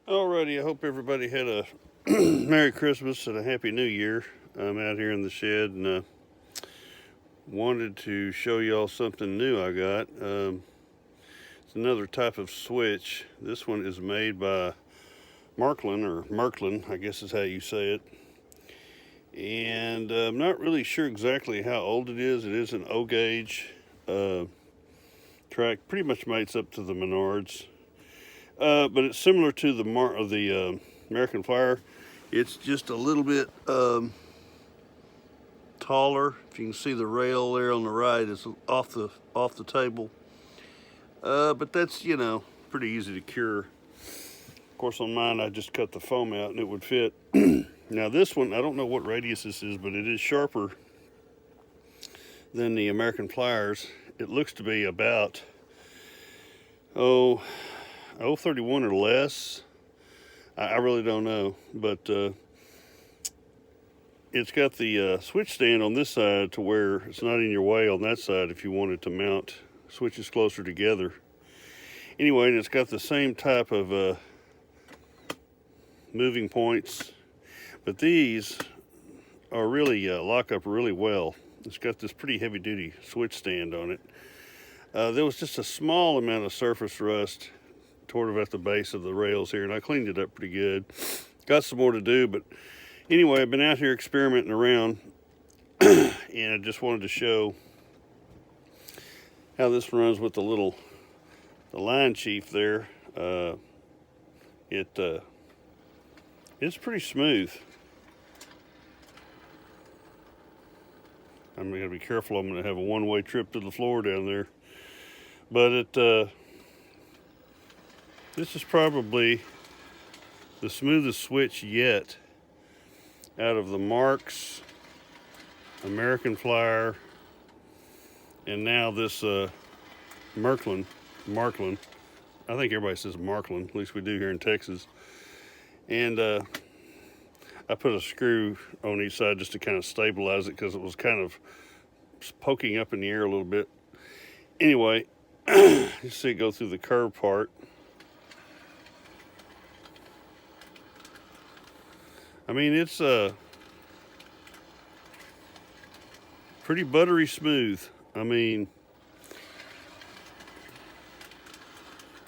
Alrighty, I hope everybody had a Merry Christmas and a Happy New Year. I'm out here in the shed and wanted to show y'all something new I got. It's another type of switch. This one is made by Marklin, I guess is how you say it. And I'm not really sure exactly how old it is. It is an O gauge track, pretty much mates up to the Menards. But it's similar to the American Flyer. It's just a little bit taller. If you can see the rail there on the right is off the table. But that's pretty easy to cure. Of course, on mine I just cut the foam out and it would fit. Now this one, I don't know what radius this is, but it is sharper than the American Flyers. It looks to be about 0.31 or less. I really don't know, but it's got the switch stand on this side to where it's not in your way on that side if you wanted to mount switches closer together. Anyway, and it's got the same type of moving points, but these are really lock up really well. It's got this pretty heavy duty switch stand on it. There was just a small amount of surface rust toward at the base of the rails here, and I cleaned it up pretty good. Got some more to do, but anyway, I've been out here experimenting around and I just wanted to show how this runs with the line chief there. It's pretty smooth. I'm gonna be careful. I'm gonna have a one-way trip to the floor down there, but this is probably the smoothest switch yet out of the Marks, American Flyer, and now this Marklin. I think everybody says Marklin, at least we do here in Texas. And I put a screw on each side just to kind of stabilize it because it was kind of poking up in the air a little bit. Anyway, you see it go through the curved part. I mean, it's pretty buttery smooth. I mean,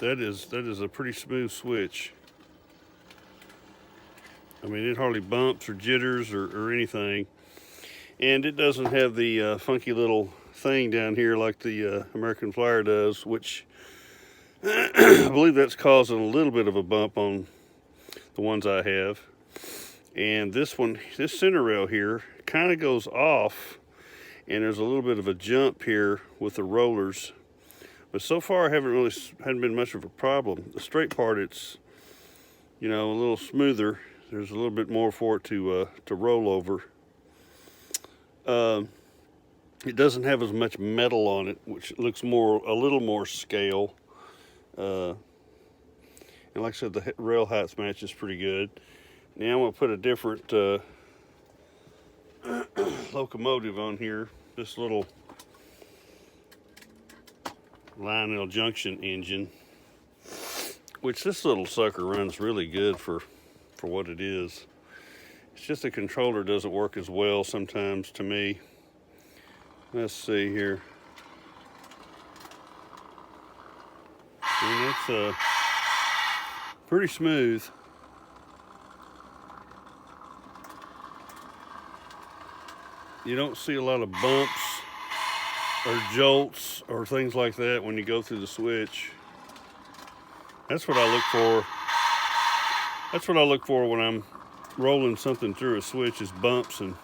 that is a pretty smooth switch. I mean, it hardly bumps or jitters or anything. And it doesn't have the funky little thing down here like the American Flyer does, which I believe that's causing a little bit of a bump on the ones I have. And this center rail here kind of goes off, and there's a little bit of a jump here with the rollers. But so far, hadn't been much of a problem. The straight part, it's a little smoother. There's a little bit more for it to roll over. It doesn't have as much metal on it, which looks a little more scale. And like I said, the rail height matches pretty good. Now I'm gonna put a different locomotive on here. This little Lionel Junction engine, which this little sucker runs really good for what it is. It's just the controller doesn't work as well sometimes to me. Let's see here. And it's pretty smooth. You don't see a lot of bumps or jolts or things like that when you go through the switch. That's what I look for. That's what I look for when I'm rolling something through a switch, is bumps. And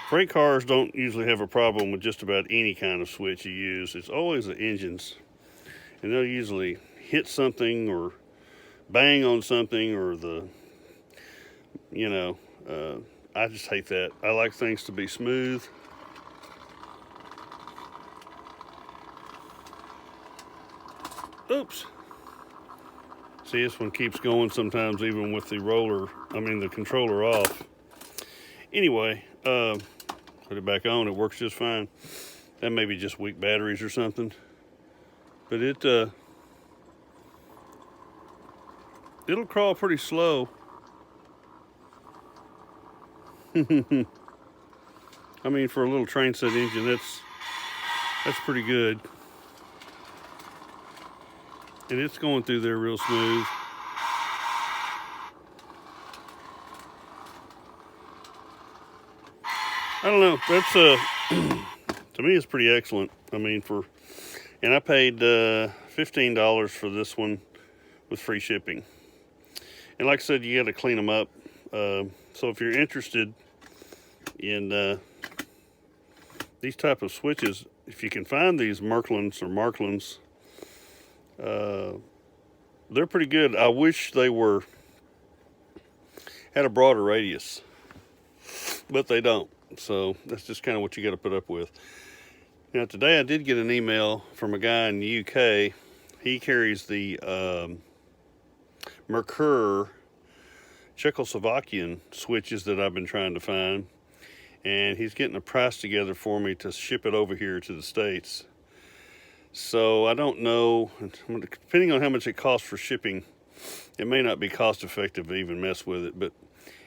freight cars don't usually have a problem with just about any kind of switch you use. It's always the engines, and they'll usually hit something or bang on something, or I just hate that. I like things to be smooth. Oops. See, this one keeps going sometimes even with the controller off. Anyway, put it back on, it works just fine. That may be just weak batteries or something. But It'll crawl pretty slow. I mean, for a little train set engine, that's pretty good. And it's going through there real smooth. I don't know. That's to me, it's pretty excellent. I mean, and I paid $15 for this one with free shipping. And like I said, you got to clean them up. So if you're interested in these type of switches, if you can find these Marklins, they're pretty good. I wish they had a broader radius, but they don't. So that's just kind of what you got to put up with. Now today I did get an email from a guy in the UK. He carries the Merkur Czechoslovakian switches that I've been trying to find, and he's getting a price together for me to ship it over here to the States. So I don't know, depending on how much it costs for shipping, it may not be cost effective to even mess with it, but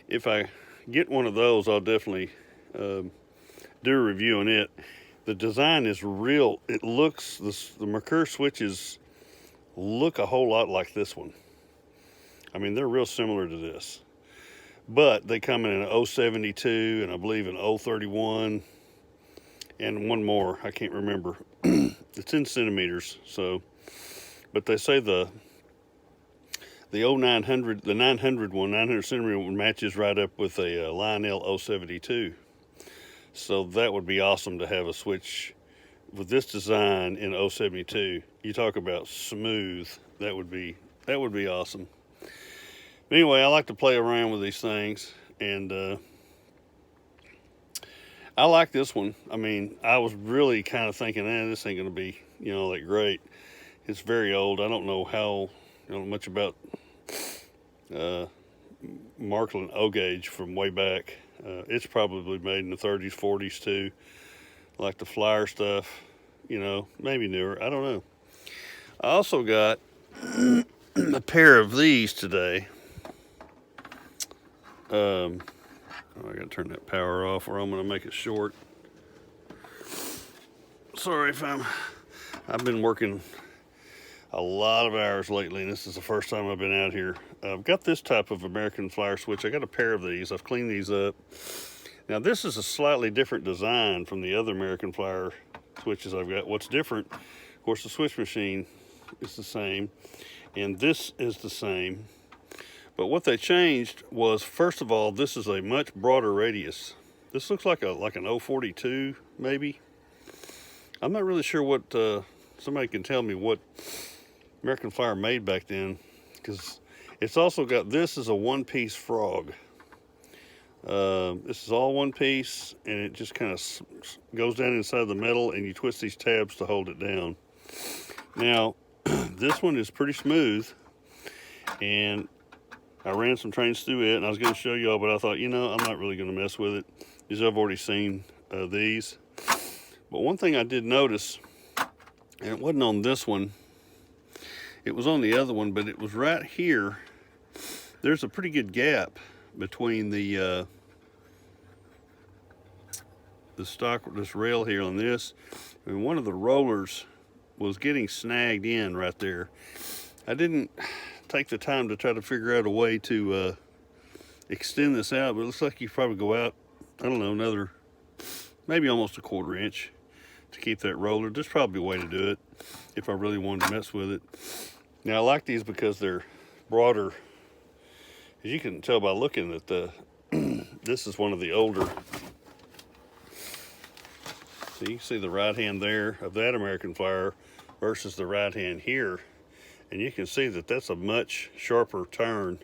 if I get one of those, I'll definitely do a review on it. The design is real. It looks, the Merkur switches look a whole lot like this one. I mean, they're real similar to this, but they come in an 072 and I believe an 031 and one more, I can't remember. It's in centimeters, so, but they say the 0900, the 900 one, 900 centimeter one matches right up with a Lionel 072. So that would be awesome to have a switch with this design in 072. You talk about smooth, that would be awesome. Anyway, I like to play around with these things, and I like this one. I mean, I was really kind of thinking, this ain't gonna be, like great. It's very old. I don't know much about Marklin O gauge from way back. It's probably made in the 30s, 40s too. Like the Flyer stuff, maybe newer. I don't know. I also got a pair of these today. I gotta turn that power off or I'm gonna make it short. Sorry if I've been working a lot of hours lately, and this is the first time I've been out here. I've got this type of American Flyer switch. I got a pair of these. I've cleaned these up. Now this is a slightly different design from the other American Flyer switches I've got. What's different, of course, the switch machine is the same, and this is the same. But what they changed was, first of all, this is a much broader radius. This looks like an 042, maybe. I'm not really sure what, somebody can tell me what American Flyer made back then, because it's also got, this is a one-piece frog. This is all one piece, and it just kind of goes down inside the metal, and you twist these tabs to hold it down. Now, this one is pretty smooth, and I ran some trains through it, and I was going to show y'all, but I thought, I'm not really going to mess with it, because I've already seen these. But one thing I did notice, and it wasn't on this one, it was on the other one, but it was right here. There's a pretty good gap between the stock, this rail here on this. I mean, one of the rollers was getting snagged in right there. I didn't take the time to try to figure out a way to extend this out, but it looks like you probably go out, I don't know, another, maybe almost a 1/4 inch to keep that roller. There's probably a way to do it if I really wanted to mess with it. Now I like these because they're broader. As you can tell by looking at this is one of the older. So you can see the right hand there of that American Flyer versus the right hand here. And you can see that that's a much sharper turn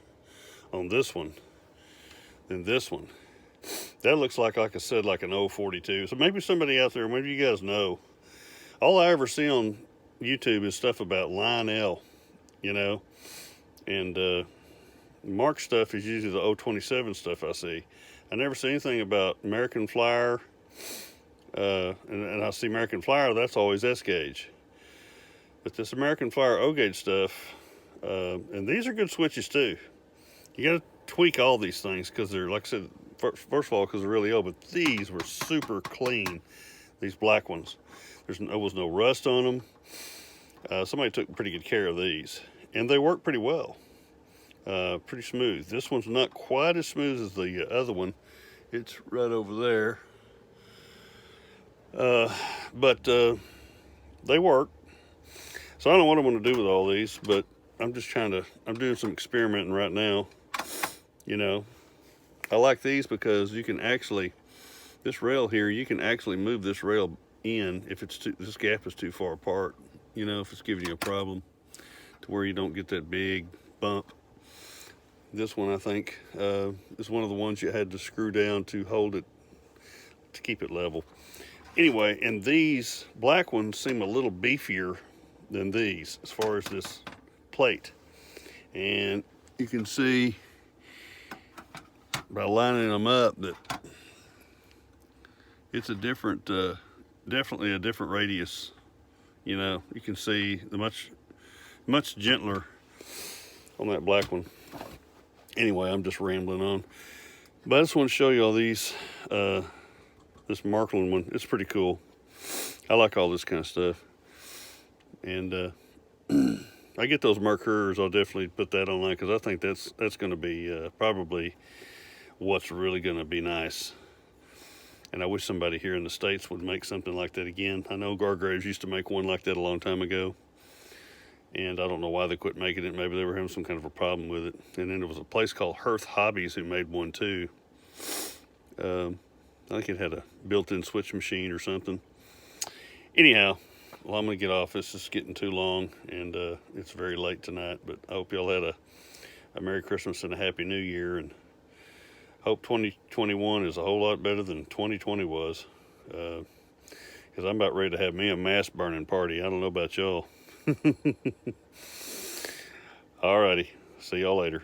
on this one than this one. That looks like I said, like an 042. So maybe somebody out there, maybe you guys know. All I ever see on YouTube is stuff about Lionel, and Mark stuff is usually the 027 stuff I see. I never see anything about American Flyer, and I see American Flyer, that's always S gauge. But this American Flyer O gauge stuff, And these are good switches too. You got to tweak all these things because they're, like I said, first of all, because they're really old, but these were super clean, these black ones. There was no rust on them. Somebody took pretty good care of these, and they work pretty well. Pretty smooth. This one's not quite as smooth as the other one. It's right over there. But they work. So I don't know what I'm going to do with all these, but I'm doing some experimenting right now. You know, I like these because you can actually, this rail here, you can actually move this rail in if this gap is too far apart. You know, if it's giving you a problem to where you don't get that big bump. This one, I think, is one of the ones you had to screw down to hold it, to keep it level. Anyway, and these black ones seem a little beefier than these as far as this plate. And you can see by lining them up that it's a different, definitely a different radius. You know, you can see the much gentler on that black one. Anyway, I'm just rambling on. But I just want to show you all these, this Marklin one. It's pretty cool. I like all this kind of stuff. And I get those Mercurs, I'll definitely put that online because I think that's going to be probably what's really going to be nice. And I wish somebody here in the States would make something like that again. I know Gargraves used to make one like that a long time ago. And I don't know why they quit making it. Maybe they were having some kind of a problem with it. And then there was a place called Hearth Hobbies who made one too. I think it had a built-in switch machine or something. Anyhow, well, I'm going to get off. This is getting too long, and it's very late tonight. But I hope y'all had a Merry Christmas and a Happy New Year. And hope 2021 is a whole lot better than 2020 was. Because I'm about ready to have me a mass burning party. I don't know about y'all. Alrighty, see y'all later.